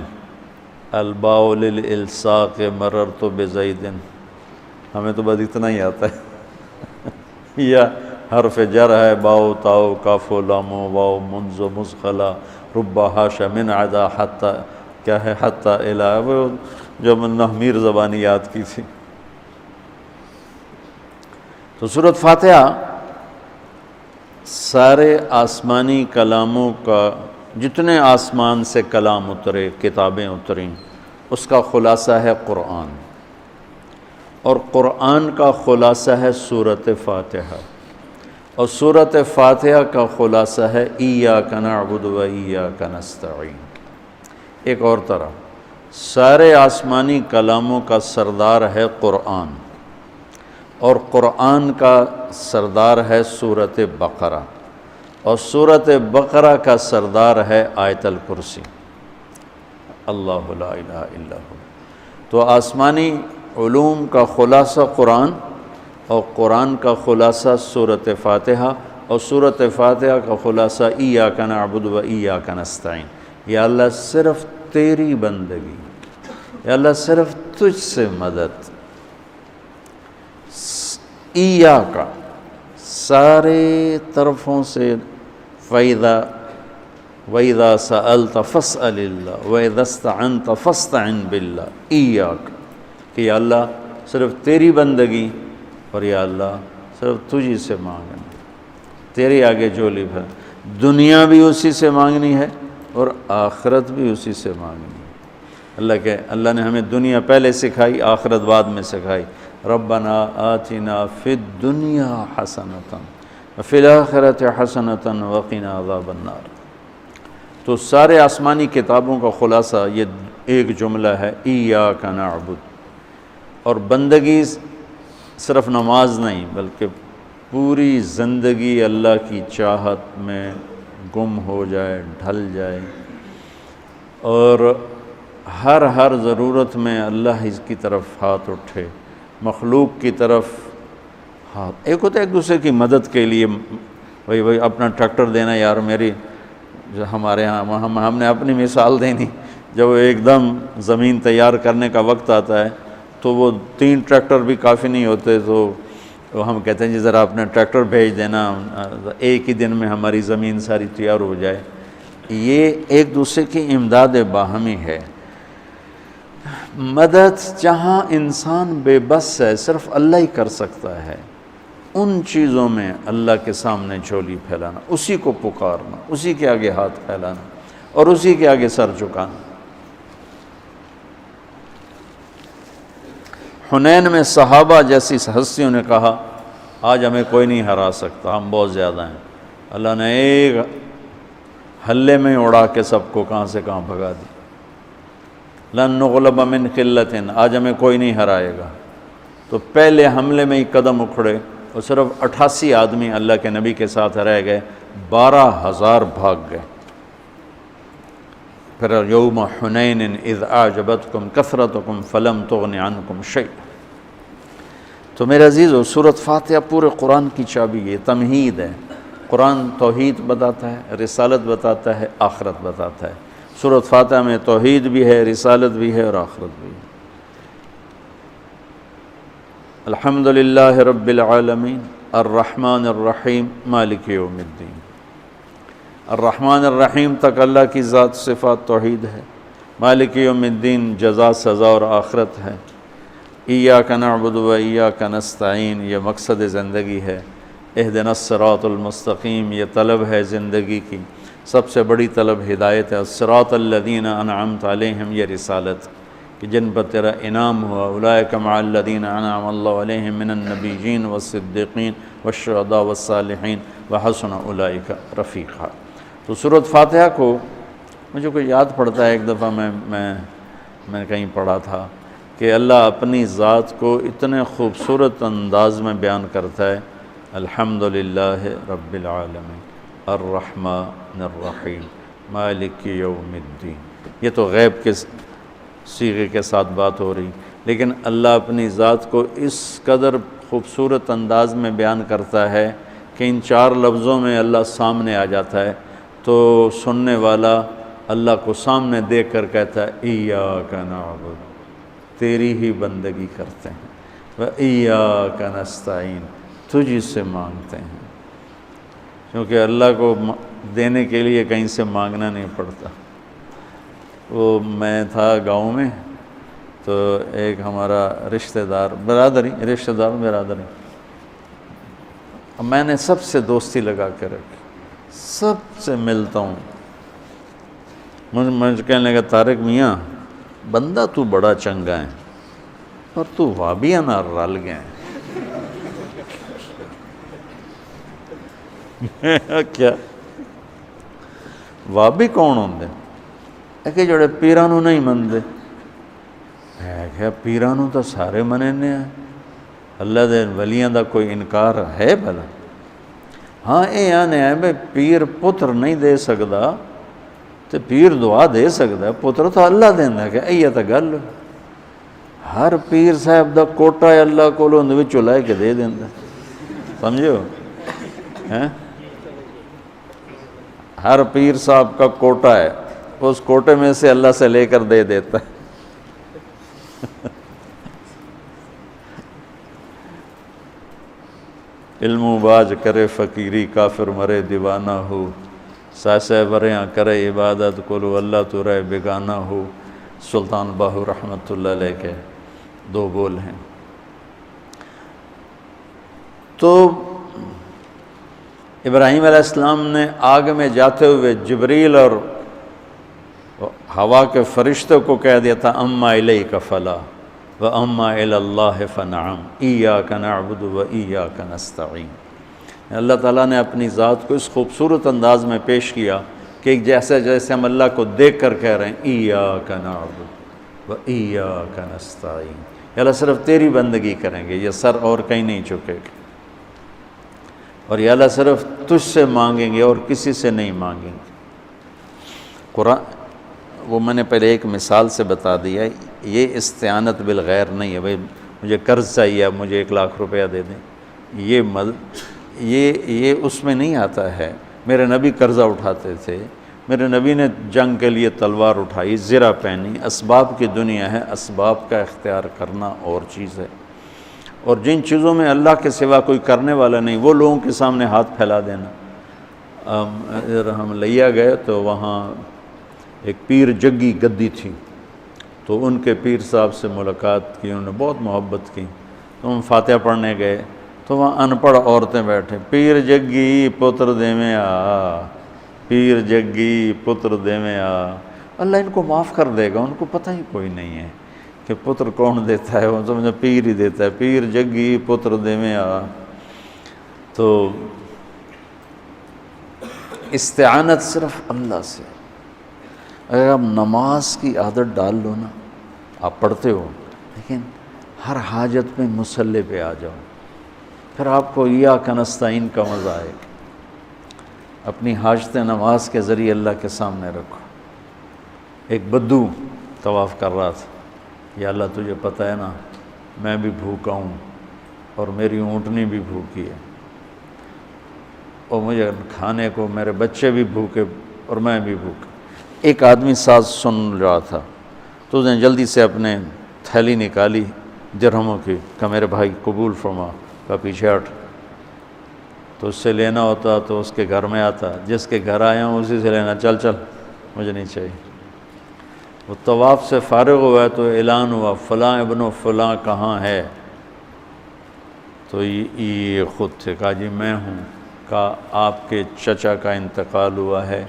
الباء للالصاق مررت بزید، ہمیں تو بس اتنا ہی آتا ہے۔ یا حرف جر ہے، باؤ تاؤ کاف و لام و واؤ منز و مزخلا رب حاش من عدا حتی، کیا ہے حتی الہ، وہ جو نحمیر زبانی یاد کی تھی۔ تو سورۃ فاتحہ سارے آسمانی کلاموں کا، جتنے آسمان سے کلام اترے، کتابیں اتریں، اس کا خلاصہ ہے قرآن، اور قرآن کا خلاصہ ہے سورۃ فاتحہ، اور سورۃ فاتحہ کا خلاصہ ہے ایاک نعبد و ایاک نستعین۔ ایک اور طرح، سارے آسمانی کلاموں کا سردار ہے قرآن، اور قرآن کا سردار ہے سورۃ بقرہ، اور سورۃ بقرہ کا سردار ہے آیت الکرسی، اللہ لا الہ الا ہو۔ تو آسمانی علوم کا خلاصہ قرآن، اور قرآن کا خلاصہ سورۃ فاتحہ، اور سورۃ فاتحہ کا خلاصہ ایاک نعبد و ایاک نستعین۔ یا اللہ صرف تیری بندگی، یا اللہ صرف تجھ سے مدد، ایاک سارے طرفوں سے، وَإِذَا سَأَلْتَ فَاسْأَلِ اللَّهِ وَإِذَا اسْتَعَنْتَ فَاسْتَعِنْ بِاللَّهِ، ایاک کہ یا اللہ صرف تیری بندگی، اور یا اللہ صرف تجھی سے مانگنا، تیرے آگے جو لب ہے، دنیا بھی اسی سے مانگنی ہے اور آخرت بھی اسی سے مانگنی ہے۔ اللہ نے ہمیں دنیا پہلے سکھائی، آخرت بعد میں سکھائی۔ ربنا آتنا فی الدنیا حسنۃ وفی الآخرۃ حسنۃ وقنا عذاب النار۔ تو سارے آسمانی کتابوں کا خلاصہ یہ ایک جملہ ہے، ایاک نعبد۔ اور بندگی صرف نماز نہیں، بلکہ پوری زندگی اللہ کی چاہت میں گم ہو جائے، ڈھل جائے، اور ہر ضرورت میں اللہ کی طرف ہاتھ اٹھے، مخلوق کی طرف ہاں ایک ہوتا ہے ایک دوسرے کی مدد کے لیے، وہی اپنا ٹریکٹر دینا، یار میری جو ہمارے ہاں ہم نے اپنی مثال دینی، جب ایک دم زمین تیار کرنے کا وقت آتا ہے تو وہ 3 ٹریکٹر بھی کافی نہیں ہوتے، تو ہم کہتے ہیں جی ذرا اپنا ٹریکٹر بھیج دینا، ایک ہی دن میں ہماری زمین ساری تیار ہو جائے۔ یہ ایک دوسرے کی امداد باہمی ہے۔ مدد جہاں انسان بے بس ہے، صرف اللہ ہی کر سکتا ہے، ان چیزوں میں اللہ کے سامنے جھولی پھیلانا، اسی کو پکارنا، اسی کے آگے ہاتھ پھیلانا اور اسی کے آگے سر جھکانا۔ حنین میں صحابہ جیسی ہستیوں نے کہا آج ہمیں کوئی نہیں ہرا سکتا، ہم بہت زیادہ ہیں۔ اللہ نے ایک حلے میں اڑا کے سب کو کہاں سے کہاں بھگا دی۔ لن نغلب من قلۃ، آج ہمیں کوئی نہیں ہرائے گا۔ تو پہلے حملے میں ہی قدم اکھڑے اور صرف 88 آدمی اللہ کے نبی کے ساتھ رہ گئے، 12,000 بھاگ گئے۔ پھر یوم حنین اذ اعجبتکم کثرتکم فلم تغن عنکم شیئا۔ تو میرے عزیزو، سورۃ فاتحہ پورے قرآن کی چابی ہے، تمہید ہے۔ قرآن توحید بتاتا ہے، رسالت بتاتا ہے، آخرت بتاتا ہے۔ سورۃ فاتحہ میں توحید بھی ہے، رسالت بھی ہے اور آخرت بھی ہے۔ الحمدللہ رب العالمین الرحمن الرحیم مالک یوم الدین۔ الرحمن الرحیم تک اللہ کی ذات صفات توحید ہے، مالک یوم الدین جزا سزا اور آخرت ہے، ایاک نعبد و ایاک نستعین یہ مقصد زندگی ہے، اہدنا الصراط المستقیم یہ طلب ہے زندگی کی، سب سے بڑی طلب ہدایت ہے، الصراط الذین انعمت علیہم یہ رسالت کہ جن پر تیرا انعام ہوا، اولئک مع الذین انعم اللہ علیہم من النبیین والصدیقین والشہداء والصالحین وحسن اولئک رفیقا۔ تو سورۃ فاتحہ کو مجھے کوئی یاد پڑتا ہے، ایک دفعہ میں نے کہیں پڑھا تھا کہ اللہ اپنی ذات کو اتنے خوبصورت انداز میں بیان کرتا ہے، الحمدللہ رب العالمین الرحمن الرحیم مالک یوم الدین۔ یہ تو غیب کے صیغے کے ساتھ بات ہو رہی، لیکن اللہ اپنی ذات کو اس قدر خوبصورت انداز میں بیان کرتا ہے کہ ان 4 لفظوں میں اللہ سامنے آ جاتا ہے تو سننے والا اللہ کو سامنے دیکھ کر کہتا ہے ایاک نعبد، تیری ہی بندگی کرتے ہیں، وایاک نستعین تجھ سے مانگتے ہیں، کیونکہ اللہ کو دینے کے لیے کہیں سے مانگنا نہیں پڑتا۔ وہ میں تھا گاؤں میں، تو ایک ہمارا رشتہ دار برادری میں نے سب سے دوستی لگا کے رکھی، سب سے ملتا ہوں۔ مجھے کہنے لگا طارق میاں بندہ تو بڑا چنگا ہے اور تو وابیاں نہ رل گئے ہیں۔ کیا وابی کون ہوندے؟ ہے کہ جڑے پیرانو نہیں مندے، ہے کہ پیرانو تو سارے مننے ہیں، اللہ دے ولیاں دا کوئی انکار ہے بھلا؟ ہاں یہ آنے ہیں بھئی پیر پتر نہیں دے سکدا تو پیر دعا دے سکدا ہے، پتر تو اللہ دیندہ ہے کہ ایہ تا گل ہر پیر صاحب دا کوٹا ہے اللہ کو لوند وچوں لائے کے دے دیندہ، سمجھو؟ ہر پیر صاحب کا کوٹا ہے، اس کوٹے میں سے اللہ سے لے کر دے دیتا ہے۔ علم و باج کرے فقیری کافر مرے دیوانہ ہو، ساسے وریاں کرے عبادت کلو اللہ تو رہے بیگانہ ہو۔ سلطان باہو رحمۃ اللہ علیہ کے 2 بول ہیں۔ تو ابراہیم علیہ السلام نے آگ میں جاتے ہوئے جبریل اور ہوا کے فرشتوں کو کہہ دیا تھا اما الیک فلا واما الی اللہ فنعم ایاک نعبد و ایاک نستعین۔ اللہ تعالیٰ نے اپنی ذات کو اس خوبصورت انداز میں پیش کیا کہ جیسے ہم اللہ کو دیکھ کر کہہ رہے ہیں ایاک نعبد و ایاک نستعین، یا اللہ صرف تیری بندگی کریں گے، یہ سر اور کہیں نہیں چکے گا، اور یا اللہ صرف تجھ سے مانگیں گے اور کسی سے نہیں مانگیں گے۔ قرآن وہ میں نے پہلے ایک مثال سے بتا دیا، یہ استعانت بالغیر نہیں ہے، بھئی مجھے قرض چاہیے اب مجھے 1 لاکھ روپیہ دے دیں، یہ اس میں نہیں آتا ہے۔ میرے نبی قرضہ اٹھاتے تھے، میرے نبی نے جنگ کے لیے تلوار اٹھائی، زرہ پہنی، اسباب کی دنیا ہے، اسباب کا اختیار کرنا اور چیز ہے۔ اور جن چیزوں میں اللہ کے سوا کوئی کرنے والا نہیں، وہ لوگوں کے سامنے ہاتھ پھیلا دینا۔ ادھر ہم لیا گئے تو وہاں ایک پیر جگی گدی تھی، تو ان کے پیر صاحب سے ملاقات کی، انہوں نے بہت محبت کی، تو ہم فاتحہ پڑھنے گئے تو وہاں ان پڑھ عورتیں بیٹھے، پیر جگی پتر دیویں آ، پیر جگی پتر دیویں آ۔ اللہ ان کو معاف کر دے گا، ان کو پتہ ہی کوئی نہیں ہے کہ پتر کون دیتا ہے، وہ سمجھو پیر ہی دیتا ہے، پیر جگی پتر دیویں آ۔ تو استعانت صرف اللہ سے۔ اگر آپ نماز کی عادت ڈال لو نا، آپ پڑھتے ہو لیکن ہر حاجت میں مصلی پہ آ جاؤ، پھر آپ کو ایاک نستعین کا مزہ آئے گا۔ اپنی حاجت نماز کے ذریعے اللہ کے سامنے رکھو۔ ایک بدو طواف کر رہا تھا، یا اللہ تجھے پتہ ہے نا میں بھی بھوکا ہوں اور میری اونٹنی بھی بھوکی ہے، اور مجھے کھانے کو میرے بچے بھی بھوکے اور میں بھی بھوکا۔ ایک آدمی ساز سن رہا تھا تو اس نے جلدی سے اپنے تھیلی نکالی درہموں کی، کہ میرے بھائی قبول فرما، کا پیچھے ہٹ۔ تو اس سے لینا ہوتا تو اس کے گھر میں آتا، جس کے گھر آیا ہوں اسی سے لینا، چل چل مجھے نہیں چاہیے۔ وہ طواف سے فارغ ہوا ہے تو اعلان ہوا فلاں ابن و فلاں کہاں ہے؟ تو یہ خود تھے، کہا جی میں ہوں۔ کہا آپ کے چچا کا انتقال ہوا ہے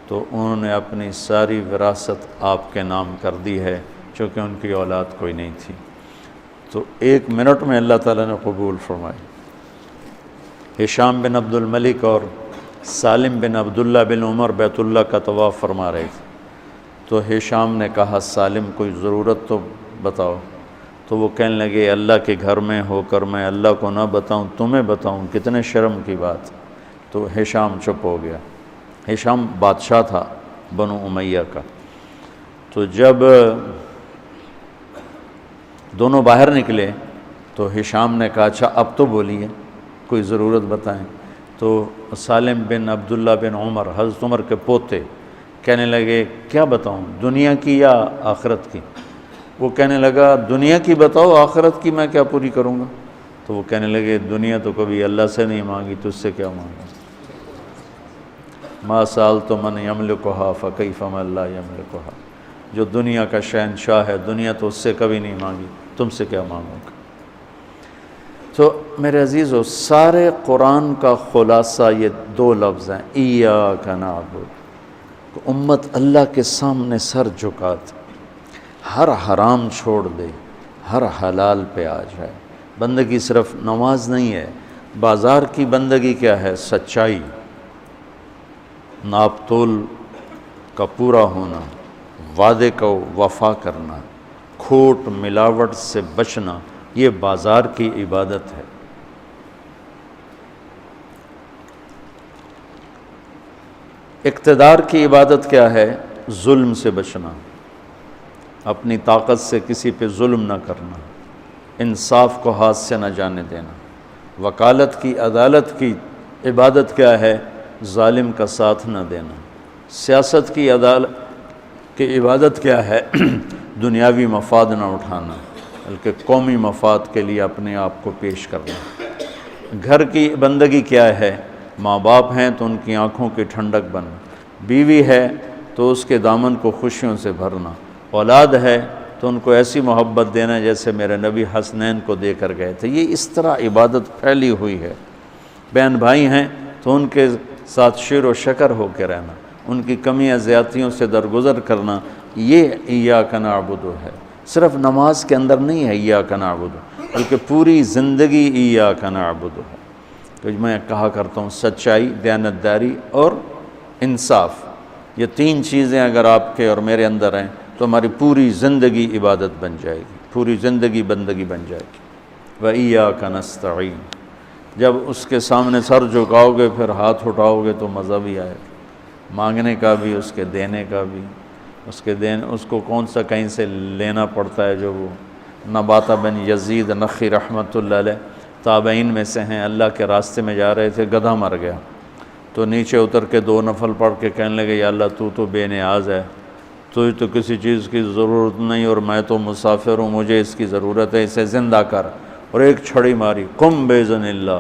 تو انہوں نے اپنی ساری وراثت آپ کے نام کر دی ہے، چونکہ ان کی اولاد کوئی نہیں تھی۔ تو 1 منٹ میں اللہ تعالیٰ نے قبول فرمائی۔ ہشام بن عبد الملک اور سالم بن عبداللہ بن عمر بیت اللہ کا طواف فرما رہے تھے، تو ہشام نے کہا سالم کوئی ضرورت تو بتاؤ، تو وہ کہنے لگے اللہ کے گھر میں ہو کر میں اللہ کو نہ بتاؤں تمہیں بتاؤں، کتنے شرم کی بات۔ تو ہشام چپ ہو گیا۔ ہشام بادشاہ تھا بنو امیہ کا۔ تو جب دونوں باہر نکلے تو ہشام نے کہا اچھا اب تو بولیے، کوئی ضرورت بتائیں۔ تو سالم بن عبداللہ بن عمر، حضرت عمر کے پوتے، کہنے لگے کیا بتاؤں، دنیا کی یا آخرت کی؟ وہ کہنے لگا دنیا کی بتاؤ، آخرت کی میں کیا پوری کروں گا؟ تو وہ کہنے لگے دنیا تو کبھی اللہ سے نہیں مانگی، تجھ سے کیا مانگا؟ ما سألت من یملکھا فکیف من لا یملکھا۔ جو دنیا کا شہنشاہ ہے، دنیا تو اس سے کبھی نہیں مانگی، تم سے کیا مانگوں گا؟ تو میرے عزیزو، سارے قرآن کا خلاصہ یہ 2 لفظ ہیں، ایاک نعبد۔ امت اللہ کے سامنے سر جھکا دے، ہر حرام چھوڑ دے، ہر حلال پہ آ جائے۔ بندگی صرف نماز نہیں ہے، بازار کی بندگی کیا ہے؟ سچائی، ناپ تول کا پورا ہونا، وعدے کو وفا کرنا، کھوٹ ملاوٹ سے بچنا، یہ بازار کی عبادت ہے۔ اقتدار کی عبادت کیا ہے؟ ظلم سے بچنا، اپنی طاقت سے کسی پہ ظلم نہ کرنا، انصاف کو ہاتھ سے نہ جانے دینا۔ وکالت کی، عدالت کی عبادت کیا ہے؟ ظالم کا ساتھ نہ دینا۔ سیاست کی عدالت کی عبادت کیا ہے؟ دنیاوی مفاد نہ اٹھانا، بلکہ قومی مفاد کے لیے اپنے آپ کو پیش کرنا۔ گھر کی بندگی کیا ہے؟ ماں باپ ہیں تو ان کی آنکھوں کی ٹھنڈک بننا، بیوی ہے تو اس کے دامن کو خوشیوں سے بھرنا، اولاد ہے تو ان کو ایسی محبت دینا جیسے میرے نبی حسنین کو دے کر گئے تھے۔ یہ اس طرح عبادت پھیلی ہوئی ہے۔ بہن بھائی ہیں تو ان کے ساتھ شیر و شکر ہو کے رہنا، ان کی کمیاں زیادتیوں سے درگزر کرنا، یہ ایاک نعبد ہے۔ صرف نماز کے اندر نہیں ہے ایاک نعبد، بلکہ پوری زندگی ایاک نعبد ہے۔ تو میں کہا کرتا ہوں سچائی، دیانتداری اور انصاف، یہ 3 چیزیں اگر آپ کے اور میرے اندر ہیں تو ہماری پوری زندگی عبادت بن جائے گی، پوری زندگی بندگی بن جائے گی۔ وَإِيَّاكَ نَسْتَعِينُ۔ جب اس کے سامنے سر جھکاؤ گے، پھر ہاتھ اٹھاؤ گے تو مزہ بھی آئے گا، مانگنے کا بھی، اس کے دینے کا بھی۔ اس کو کون سا کہیں سے لینا پڑتا ہے؟ جو وہ نباتہ بن یزید نخی رحمۃ اللہ علیہ تابعین میں سے ہیں، اللہ کے راستے میں جا رہے تھے، گدھا مر گیا تو نیچے اتر کے 2 نفل پڑھ کے کہنے لگے یا اللہ تو بے نیاز ہے، تجھے تو کسی چیز کی ضرورت نہیں اور میں تو مسافر ہوں، مجھے اس کی ضرورت ہے، اسے زندہ کر، اور ایک چھڑی ماری، قم بِإِذْنِ اللہ،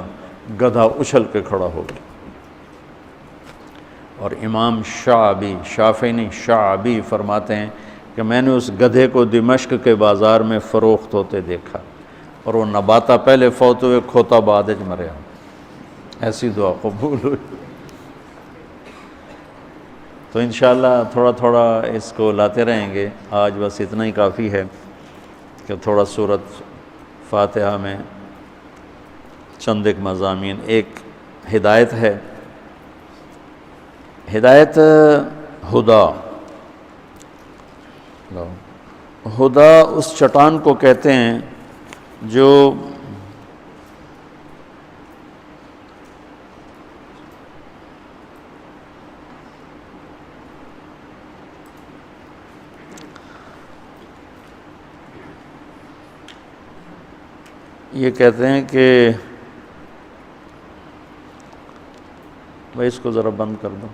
گدھا اچھل کے کھڑا ہو گیا۔ اور امام شافعی نہیں شعبی فرماتے ہیں کہ میں نے اس گدھے کو دمشق کے بازار میں فروخت ہوتے دیکھا، اور وہ نباتا پہلے فوت ہوئے، کھوتا بعد وچ مریا، ایسی دعا قبول ہوئی۔ تو انشاءاللہ تھوڑا تھوڑا اس کو لاتے رہیں گے، آج بس اتنا ہی کافی ہے کہ تھوڑا سورۃ فاتحہ میں چند ایک مضامین۔ ایک ہدایت ہے، ہدایت ہدا اس چٹان کو کہتے ہیں جو یہ کہتے ہیں کہ بھائی اس کو ذرا بند کر دو،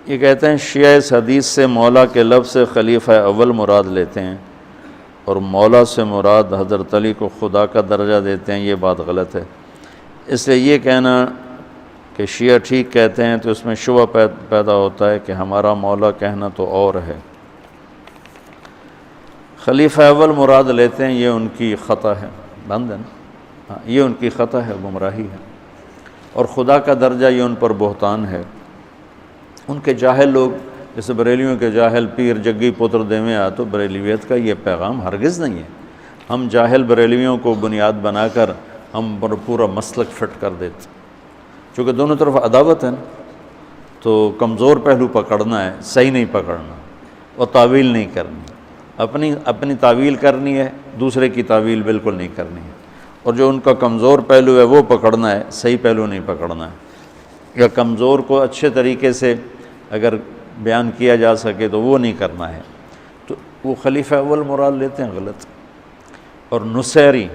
یہ کہتے ہیں شیعہ اس حدیث سے مولا کے لفظ سے خلیفہ اول مراد لیتے ہیں اور مولا سے مراد حضرت علی کو خدا کا درجہ دیتے ہیں، یہ بات غلط ہے۔ اس لیے یہ کہنا کہ شیعہ ٹھیک کہتے ہیں تو اس میں شبہ پیدا ہوتا ہے کہ ہمارا مولا کہنا تو اور ہے۔ خلیفہ اول مراد لیتے ہیں، یہ ان کی خطا ہے، بند ہے نا، ہاں یہ ان کی خطا ہے، گمراہی ہے، اور خدا کا درجہ یہ ان پر بہتان ہے۔ ان کے جاہل لوگ جیسے بریلیوں کے جاہل پیر جگی پتر دیویں آ، تو بریلیویت کا یہ پیغام ہرگز نہیں ہے۔ ہم جاہل بریلیوں کو بنیاد بنا کر ہم پورا مسلک فٹ کر دیتے، چونکہ دونوں طرف عداوت ہے نا، تو کمزور پہلو پکڑنا ہے، صحیح نہیں پکڑنا، اور تعویل نہیں کرنی، اپنی تعویل کرنی ہے، دوسرے کی تعویل بالکل نہیں کرنی ہے، اور جو ان کا کمزور پہلو ہے وہ پکڑنا ہے، صحیح پہلو نہیں پکڑنا ہے، یا کمزور کو اچھے طریقے سے اگر بیان کیا جا سکے تو وہ نہیں کرنا ہے، تو وہ خلیفہ اول مراد لیتے ہیں، غلط۔ اور نصیری،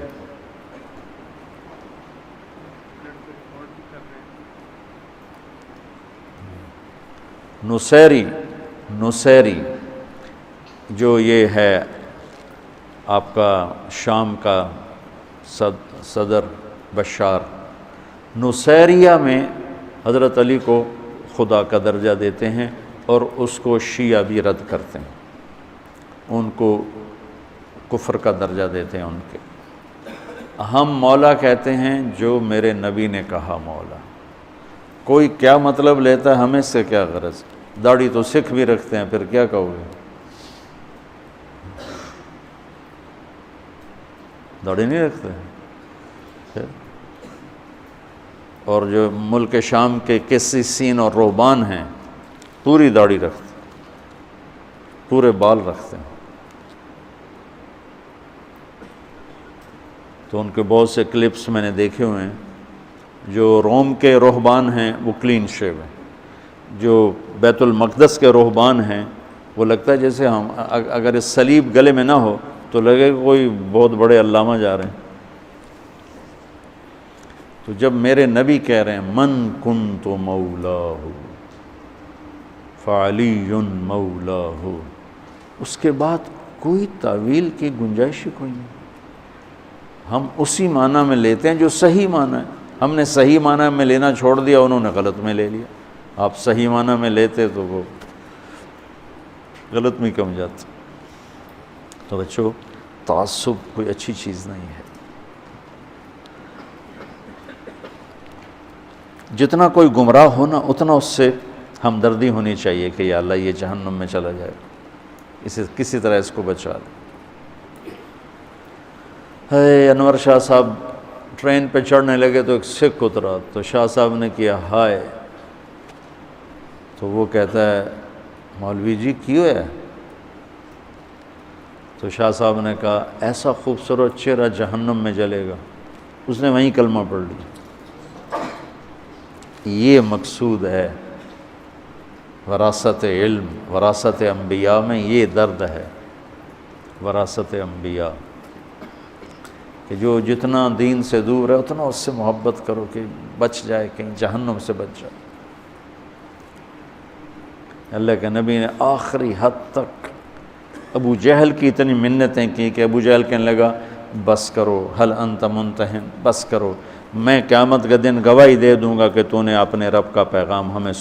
نصیری جو یہ ہے آپ کا شام کا صدر بشار، نصیریہ میں حضرت علی کو خدا کا درجہ دیتے ہیں اور اس کو شیعہ بھی رد کرتے ہیں، ان کو کفر کا درجہ دیتے ہیں ان کے۔ ہم مولا کہتے ہیں جو میرے نبی نے کہا مولا، کوئی کیا مطلب لیتا ہے، ہمیں اس سے کیا غرض، داڑھی تو سکھ بھی رکھتے ہیں، پھر کیا کہو گے، داڑھی نہیں رکھتے ہیں، اور جو ملک شام کے قسیسین اور رہبان ہیں پوری داڑھی رکھتے ہیں، پورے بال رکھتے ہیں، تو ان کے بہت سے کلپس میں نے دیکھے ہوئے ہیں۔ جو روم کے رہبان ہیں وہ کلین شیو ہیں، جو بیت المقدس کے رہبان ہیں وہ لگتا ہے جیسے ہم اگر اس صلیب گلے میں نہ ہو تو لگے کوئی بہت بڑے علامہ جا رہے ہیں۔ تو جب میرے نبی کہہ رہے ہیں من کنت مولاہ فعلی مولاہ، اس کے بعد کوئی تعویل کی گنجائش ہی کوئی نہیں، ہم اسی معنی میں لیتے ہیں جو صحیح معنی ہے۔ ہم نے صحیح معنی میں لینا چھوڑ دیا، انہوں نے غلط میں لے لیا۔ آپ صحیح معنی میں لیتے تو وہ غلط میں کم جاتے۔ تو بچوں، تعصب کوئی اچھی چیز نہیں ہے۔ جتنا کوئی گمراہ ہونا اتنا اس سے ہمدردی ہونی چاہیے کہ یا اللہ یہ جہنم میں چلا جائے، اسے کسی طرح اس کو بچا لے۔ انور شاہ صاحب ٹرین پہ چڑھنے لگے تو ایک سکھ اترا، تو شاہ صاحب نے کیا ہائے، تو وہ کہتا ہے مولوی جی کیوں ہے؟ تو شاہ صاحب نے کہا ایسا خوبصورت چہرہ جہنم میں جلے گا، اس نے وہیں کلمہ پڑھ لیا۔ یہ مقصود ہے وراثت علم، وراثت انبیاء میں یہ درد ہے، وراثت انبیاء۔ کہ جو جتنا دین سے دور ہے اتنا اس سے محبت کرو کہ بچ جائے، کہیں جہنم سے بچ جائے۔ اللہ کے نبی نے آخری حد تک ابو جہل کی اتنی منتیں کی کہ ابو جہل کہنے لگا بس کرو، حل انت منتہن، بس کرو، میں قیامت کے دن گواہی دے دوں گا کہ تو نے اپنے رب کا پیغام ہمیں